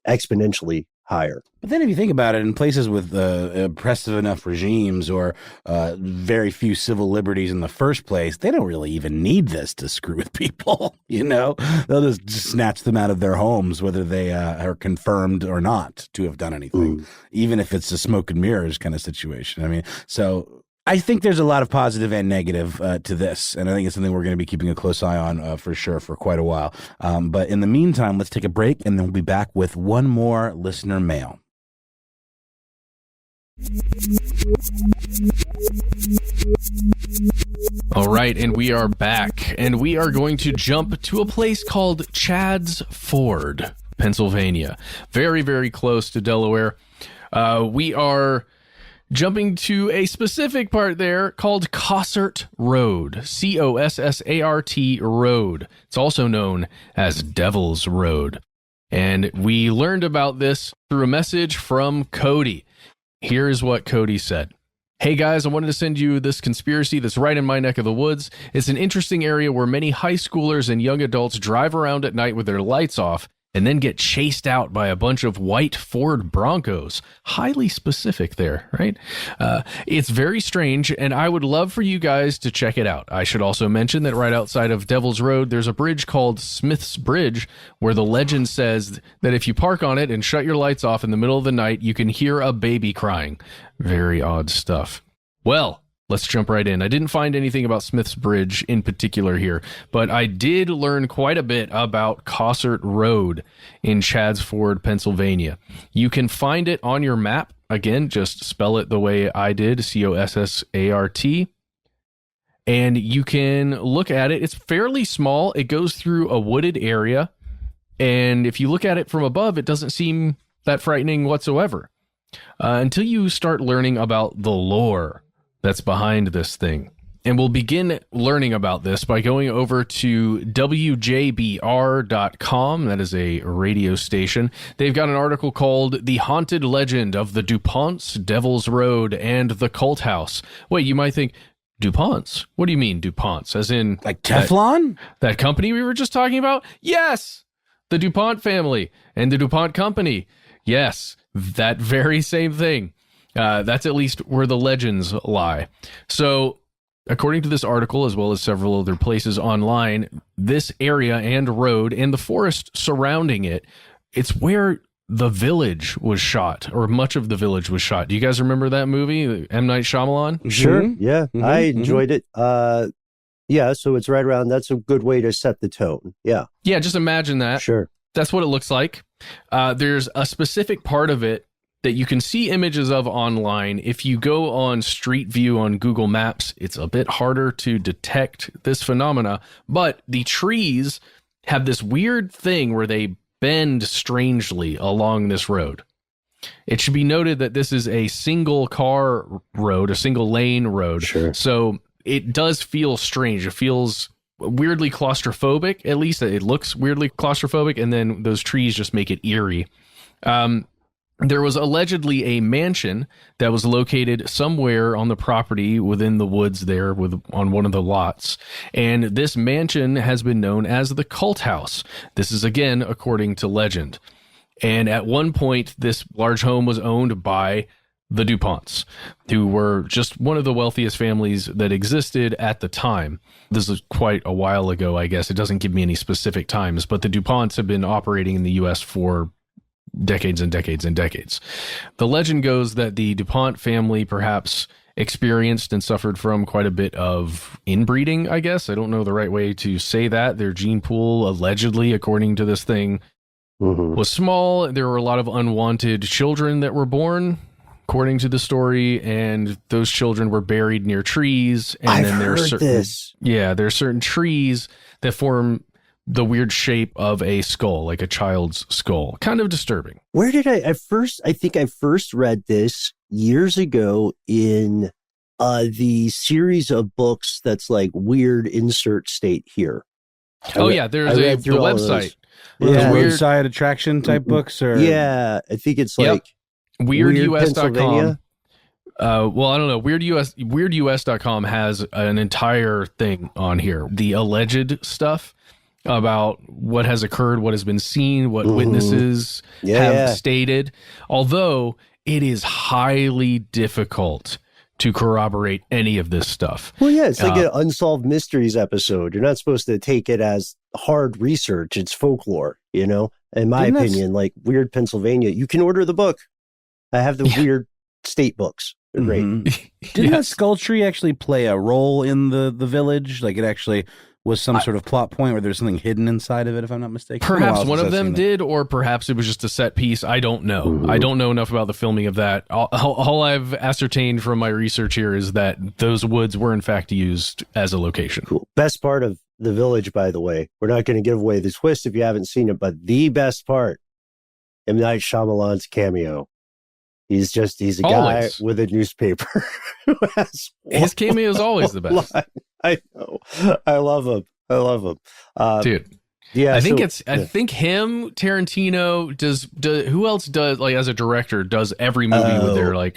exponentially higher. But then if you think about it, in places with oppressive enough regimes or very few civil liberties in the first place, they don't really even need this to screw with people, They'll just snatch them out of their homes, whether they are confirmed or not to have done anything, even if it's a smoke and mirrors kind of situation. I mean, so I think there's a lot of positive and negative to this, and I think it's something we're going to be keeping a close eye on for sure for quite a while. But in the meantime, let's take a break, and then we'll be back with one more listener mail. All right, and we are back, and we are going to jump to a place called Chadds Ford, Pennsylvania. Very, very close to Delaware. We are jumping to a specific part there called Cossart Road, Cossart Road. It's also known as Devil's Road. And we learned about this through a message from Cody. Here's what Cody said. Hey guys, I wanted to send you this conspiracy that's right in my neck of the woods. It's an interesting area where many high schoolers and young adults drive around at night with their lights off and then get chased out by a bunch of white Ford Broncos. Highly specific there, right? It's very strange, and I would love for you guys to check it out. I should also mention that right outside of Devil's Road, there's a bridge called Smith's Bridge, where the legend says that if you park on it and shut your lights off in the middle of the night, you can hear a baby crying. Very odd stuff. Well, let's jump right in. I didn't find anything about Smith's Bridge in particular here, but I did learn quite a bit about Cossart Road in Chaddsford, Pennsylvania. You can find it on your map. Again, just spell it the way I did, Cossart. And you can look at it. It's fairly small. It goes through a wooded area. And if you look at it from above, it doesn't seem that frightening whatsoever. Until you start learning about the lore that's behind this thing. And we'll begin learning about this by going over to WJBR.com. That is a radio station. They've got an article called The Haunted Legend of the DuPonts, Devil's Road, and the Cult House. Wait, you might think, DuPonts? What do you mean DuPonts? As in... Like Teflon? That company we were just talking about? Yes! The DuPont family and the DuPont company. Yes, that very same thing. That's at least where the legends lie. So, according to this article, as well as several other places online, this area and road and the forest surrounding it, it's where the Village was shot, or much of the Village was shot. Do you guys remember that movie, M. Night Shyamalan? Sure, yeah. I enjoyed it. Yeah, so it's right around, that's a good way to set the tone. Yeah. Yeah, just imagine that. Sure. That's what it looks like. There's a specific part of it that you can see images of online. If you go on Street View on Google Maps, it's a bit harder to detect this phenomena, but the trees have this weird thing where they bend strangely along this road. It should be noted that this is a single car road, a single lane road. Sure. So it does feel strange. It feels weirdly claustrophobic. At least it looks weirdly claustrophobic. And then those trees just make it eerie. There was allegedly a mansion that was located somewhere on the property within the woods there on one of the lots. And this mansion has been known as the Cult House. This is, again, according to legend. And at one point, this large home was owned by the DuPonts, who were just one of the wealthiest families that existed at the time. This is quite a while ago, I guess. It doesn't give me any specific times, but the DuPonts have been operating in the U.S. for decades and decades and decades. The legend goes that the DuPont family perhaps experienced and suffered from quite a bit of inbreeding, I guess. I don't know the right way to say that. Their gene pool, allegedly, according to this thing, was small. There were a lot of unwanted children that were born, according to the story, and those children were buried near trees. And then there are there are certain trees that form the weird shape of a skull, like a child's skull. Kind of disturbing. Where did I think I first read this years ago in the series of books that's like Weird Insert State Here. There's the website. Yeah. Weird side attraction type books? Or yeah, I think it's like WeirdUS.com. Well, I don't know. WeirdUS.com has an entire thing on here. The alleged stuff about what has occurred, what has been seen, what witnesses have stated. Although it is highly difficult to corroborate any of this stuff. Well, yeah, it's like an Unsolved Mysteries episode. You're not supposed to take it as hard research. It's folklore, in my opinion, like Weird Pennsylvania. You can order the book. I have the Weird State books. They're great. Didn't that skull tree actually play a role in the village? Like it actually was some sort of plot point where there's something hidden inside of it, if I'm not mistaken. Perhaps one of them did, or perhaps it was just a set piece. I don't know. I don't know enough about the filming of that. All I've ascertained from my research here is that those woods were in fact used as a location. Cool. Best part of The Village, by the way. We're not going to give away the twist if you haven't seen it, but the best part, M. Night Shyamalan's cameo. He's a guy with a newspaper. His cameo is always the best. I know. I love him. Dude. Yeah. I think him, Tarantino, does who else does, like, as a director, does every movie with their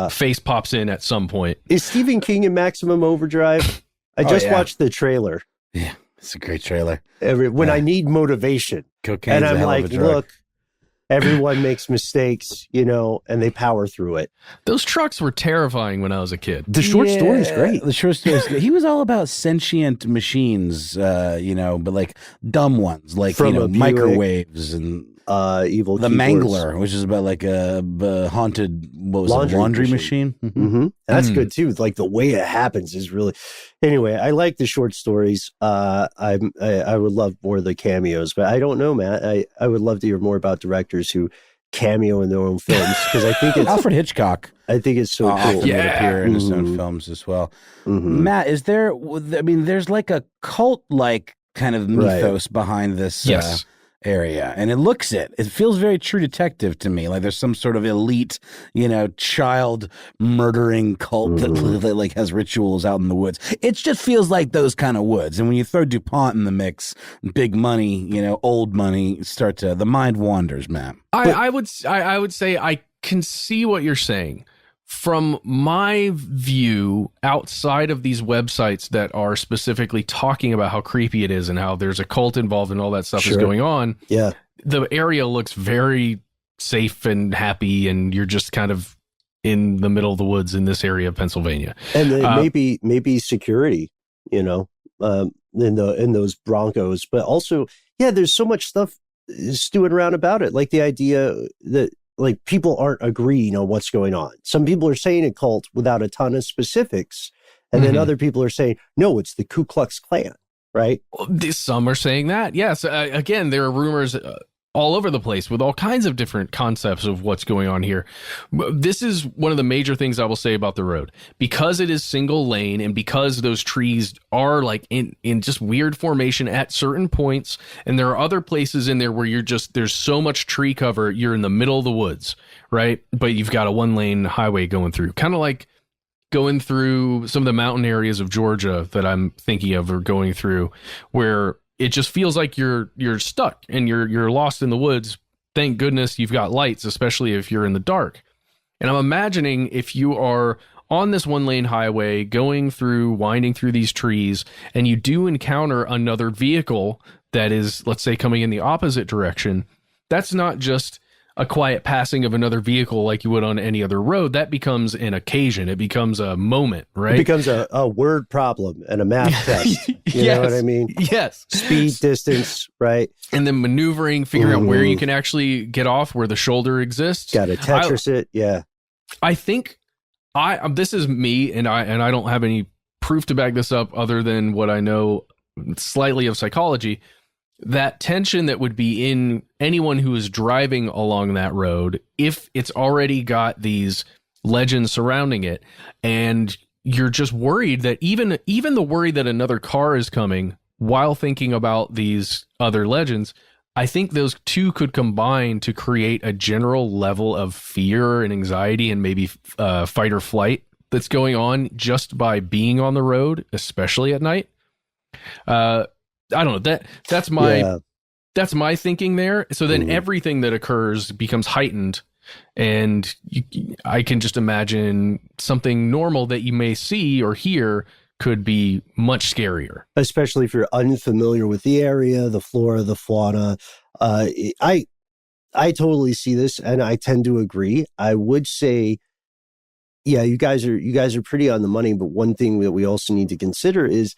face pops in at some point. Is Stephen King in Maximum Overdrive? I just watched the trailer. Yeah, it's a great trailer. When I need motivation. Cocaine's and I'm a hell like, of a drug. Look, everyone makes mistakes, and they power through it. Those trucks were terrifying when I was a kid. The short story is great. The short story is good. He was all about sentient machines, but like dumb ones, like From microwaves and evil The keyboards. Mangler, which is about like a haunted, what was it, laundry machine? Mm-hmm. That's good too. Like the way it happens is really. Anyway, I like the short stories. I would love more of the cameos, but I don't know, Matt. I would love to hear more about directors who cameo in their own films, because I think it's Alfred Hitchcock. I think it's so cool. Often would appear in his own films as well. Matt, is there? I mean, there's like a cult-like kind of mythos behind this. Yes. Area, and it feels very True Detective to me. Like there's some sort of elite, child murdering cult that like has rituals out in the woods. It just feels like those kind of woods. And when you throw DuPont in the mix, big money, old money, the mind wanders, Matt. I would say I can see what you're saying. From my view, outside of these websites that are specifically talking about how creepy it is and how there's a cult involved and all that stuff is going on, the area looks very safe and happy, and you're just kind of in the middle of the woods in this area of Pennsylvania. And maybe security, in those Broncos, but also, there's so much stuff stewing around about it, like the idea that, like, people aren't agreeing on what's going on. Some people are saying a cult without a ton of specifics. And then other people are saying, no, it's the Ku Klux Klan, right? Some are saying that. Yes. Again, there are rumors all over the place with all kinds of different concepts of what's going on here. This is one of the major things I will say about the road. Because it is single lane, and because those trees are like in just weird formation at certain points, and there are other places in there where there's so much tree cover, you're in the middle of the woods, right? But you've got a 1-lane highway going through, kind of like going through some of the mountain areas of Georgia that I'm thinking of, or going through, where it just feels like you're stuck and you're lost in the woods. Thank goodness you've got lights, especially if you're in the dark. And I'm imagining if you are on this 1-lane highway winding through these trees, and you do encounter another vehicle that is, let's say, coming in the opposite direction, that's not just a quiet passing of another vehicle like you would on any other road. That becomes an occasion. It becomes a moment, right? It becomes a word problem and a math test. You know what I mean? Yes. Speed, distance, right? And then maneuvering, figuring out where you can actually get off, where the shoulder exists. Got to Tetris it. Yeah. I think this is me, and I don't have any proof to back this up other than what I know slightly of psychology. That tension that would be in anyone who is driving along that road, if it's already got these legends surrounding it, and you're just worried that even the worry that another car is coming while thinking about these other legends, I think those two could combine to create a general level of fear and anxiety and maybe fight or flight that's going on just by being on the road, especially at night. I don't know, that's my thinking there. So then everything that occurs becomes heightened, and I can just imagine something normal that you may see or hear could be much scarier. Especially if you're unfamiliar with the area, the flora, the fauna. I totally see this, and I tend to agree. I would say, you guys are pretty on the money, but one thing that we also need to consider is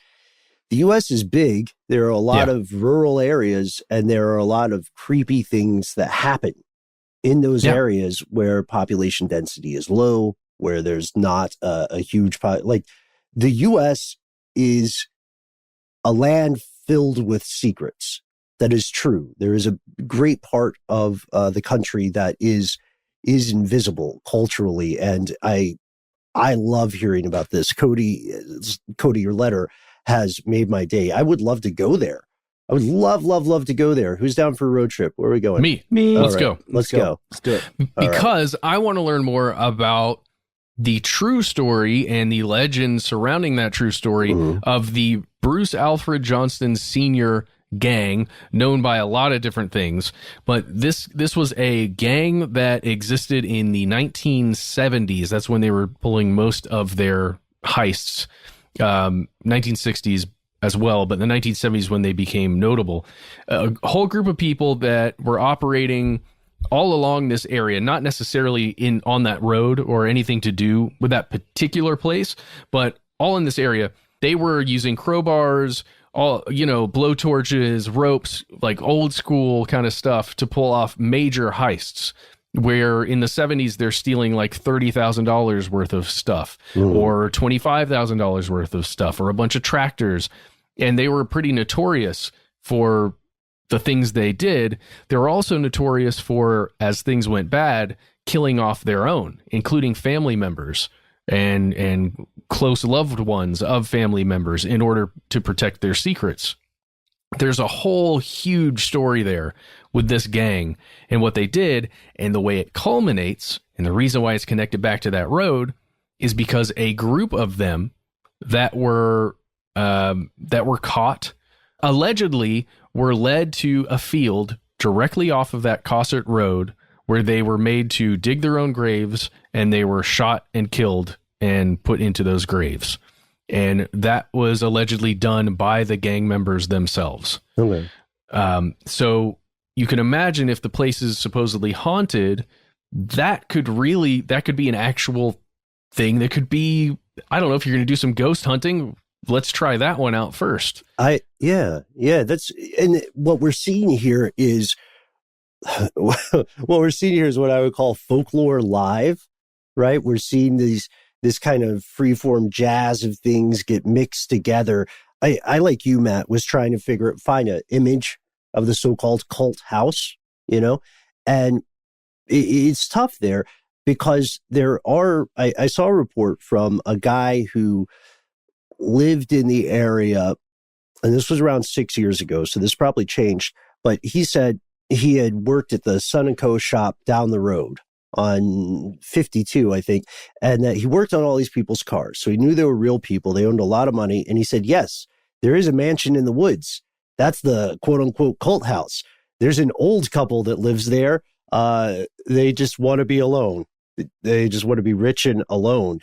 the U.S. is big. There are a lot of rural areas, and there are a lot of creepy things that happen in those areas where population density is low, where there's not a huge like the U.S. is a land filled with secrets. That is true. There is a great part of the country that is invisible culturally, and I love hearing about this. Cody, your letter has made my day. I would love to go there. I would love to go there. Who's down for a road trip? Where are we going? Me. Let's go. Let's go. Let's do it. Because I want to learn more about the true story and the legend surrounding that true story of the Bruce Alfred Johnston Sr. gang, known by a lot of different things. But this was a gang that existed in the 1970s. That's when they were pulling most of their heists. 1960s as well, but the 1970s when they became notable. A whole group of people that were operating all along this area, not necessarily on that road or anything to do with that particular place, but all in this area. They were using crowbars, all, blowtorches, ropes, like old school kind of stuff to pull off major heists. Where in the 70s they're stealing like $30,000 worth of stuff or $25,000 worth of stuff or a bunch of tractors. And they were pretty notorious for the things they did. They were also notorious for, as things went bad, killing off their own, including family members and close loved ones of family members in order to protect their secrets. There's a whole huge story there with this gang and what they did, and the way it culminates, and the reason why it's connected back to that road is because a group of them that were caught allegedly were led to a field directly off of that Cossert Road where they were made to dig their own graves, and they were shot and killed and put into those graves. And that was allegedly done by the gang members themselves. Okay. So you can imagine if the place is supposedly haunted, that could be an actual thing. That could be, I don't know, if you're going to do some ghost hunting, let's try that one out first. Yeah. And what we're seeing here is what I would call folklore live, right? We're seeing this kind of freeform jazz of things get mixed together. I like you, Matt, was trying to find an image of the so-called cult house, and it's tough there because I saw a report from a guy who lived in the area, and this was around 6 years ago, so this probably changed, but he said he had worked at the Sun & Co. shop down the road on 52, I think, and that he worked on all these people's cars. So he knew they were real people. They owned a lot of money. And he said, yes, there is a mansion in the woods. That's the quote unquote cult house. There's an old couple that lives there. They just want to be alone. They just want to be rich and alone.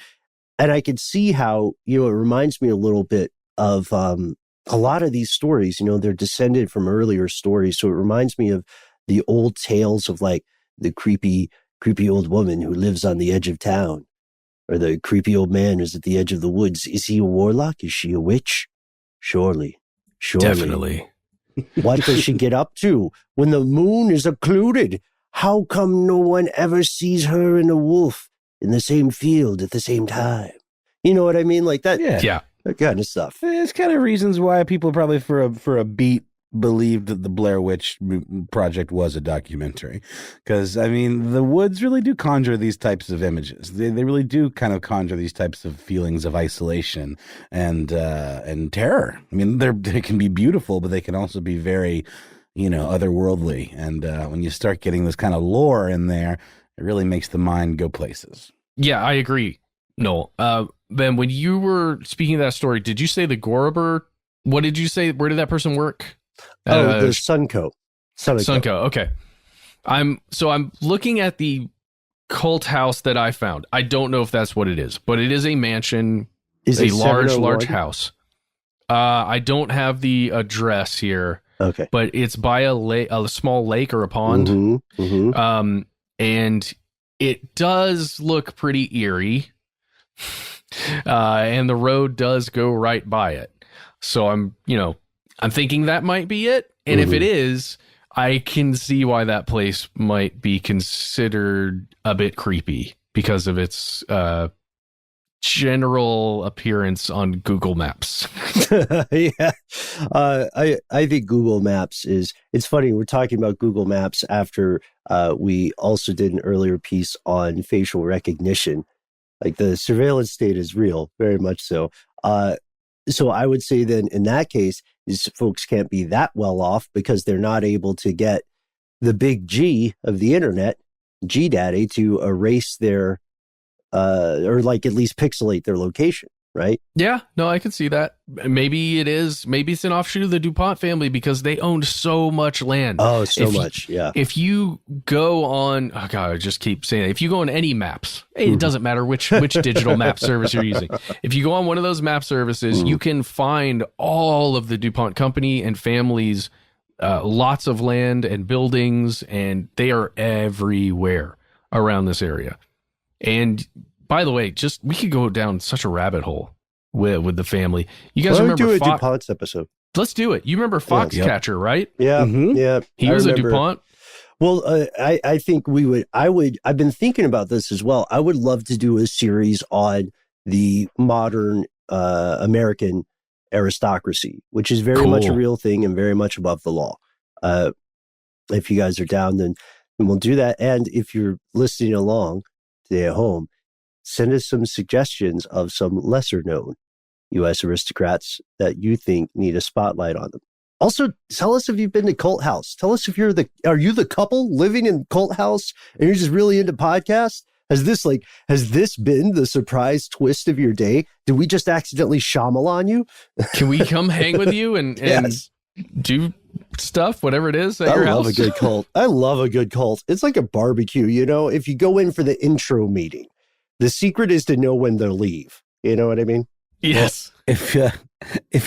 And I could see how, it reminds me a little bit of a lot of these stories, they're descended from earlier stories. So it reminds me of the old tales of like the creepy old woman who lives on the edge of town, or the creepy old man who's at the edge of the woods. Is he a warlock? Is she a witch? Surely. Definitely. What does she get up to when the moon is occluded? How come no one ever sees her and a wolf in the same field at the same time? You know what I mean? Like that. Yeah. That kind of stuff. It's kind of reasons why people probably for a beat believed that the Blair Witch Project was a documentary, because the woods really do conjure these types of images. They really do kind of conjure these types of feelings of isolation and terror. They can be beautiful, but they can also be very, otherworldly. And when you start getting this kind of lore in there, it really makes the mind go places. Yeah, I agree. Noel, Ben, when you were speaking of that story, did you say the Gorober? What did you say? Where did that person work? The Sun Co. Sun Co. Okay. I'm looking at the cult house that I found. I don't know if that's what it is, but it is a mansion, a large house. I don't have the address here. Okay. But it's by a small lake or a pond. Mm-hmm, mm-hmm. And it does look pretty eerie. And the road does go right by it. So I'm thinking that might be it. And if it is, I can see why that place might be considered a bit creepy because of its general appearance on Google Maps. Yeah. I think Google Maps it's funny. We're talking about Google Maps after we also did an earlier piece on facial recognition. Like the surveillance state is real, very much so. So I would say then in that case, these folks can't be that well off because they're not able to get the big G of the internet, GDaddy, to erase their, or like at least pixelate their location, right? Yeah, no, I can see that. Maybe it's an offshoot of the DuPont family because they owned so much land. Oh, so much, yeah. If you go on, oh God, I just keep saying it. If you go on any maps, it doesn't matter which digital map service you're using. If you go on one of those map services, you can find all of the DuPont company and families, lots of land and buildings, and they are everywhere around this area. And by the way, we could go down such a rabbit hole with the family. You guys remember do a DuPont's episode? Let's do it. You remember Foxcatcher, right? Yeah, Mhm. yeah. He was a DuPont. Well, I think I've been thinking about this as well. I would love to do a series on the modern American aristocracy, which is very much a real thing and very much above the law. If you guys are down, then we'll do that. And if you're listening along today at home, send us some suggestions of some lesser known U.S. aristocrats that you think need a spotlight on them. Also, tell us if you've been to Cult House. Tell us if are you the couple living in Cult House and you're just really into podcasts? Has this been the surprise twist of your day? Did we just accidentally Shyamalan you? Can we come hang with you and Yes. do stuff, whatever it is at your house? I love a good cult. I love a good cult. It's like a barbecue, you know? If you go in for the intro meeting, the secret is to know when they'll leave. You know what I mean? Yes. If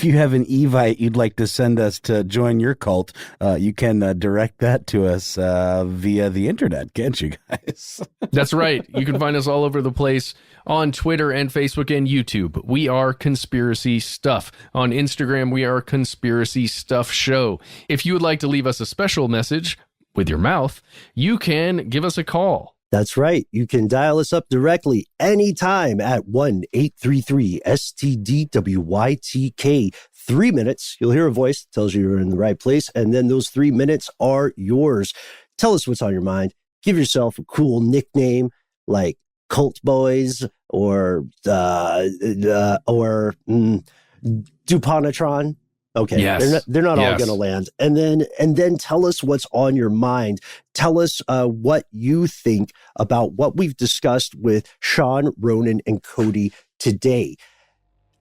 you have an Evite you'd like to send us to join your cult, you can direct that to us via the internet, can't you guys? That's right. You can find us all over the place on Twitter and Facebook and YouTube. We are Conspiracy Stuff. On Instagram, we are Conspiracy Stuff Show. If you would like to leave us a special message with your mouth, you can give us a call. That's right. You can dial us up directly anytime at 1-833-STDWYTK. 3 minutes. You'll hear a voice that tells you you're in the right place. And then those 3 minutes are yours. Tell us what's on your mind. Give yourself a cool nickname like Cult Boys or DuPontatron. Okay, yes. they're not all going to land. And then tell us what's on your mind. Tell us what you think about what we've discussed with Sean, Ronan, and Cody today.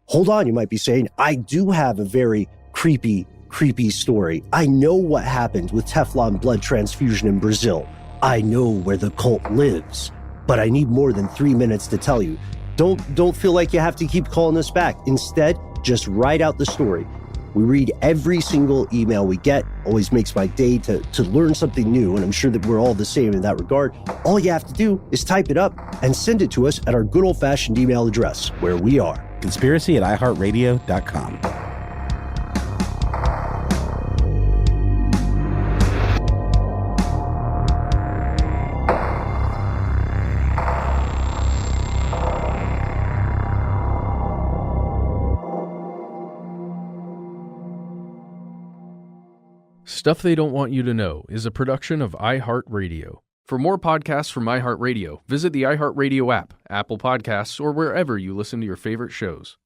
Hold on, you might be saying, I do have a very creepy story. I know what happened with Teflon blood transfusion in Brazil. I know where the cult lives, but I need more than 3 minutes to tell you. Don't feel like you have to keep calling us back. Instead, just write out the story. We read every single email we get. Always makes my day to learn something new, and I'm sure that we're all the same in that regard. All you have to do is type it up and send it to us at our good old-fashioned email address, where we are conspiracy@iHeartRadio.com. Stuff They Don't Want You to Know is a production of iHeartRadio. For more podcasts from iHeartRadio, visit the iHeartRadio app, Apple Podcasts, or wherever you listen to your favorite shows.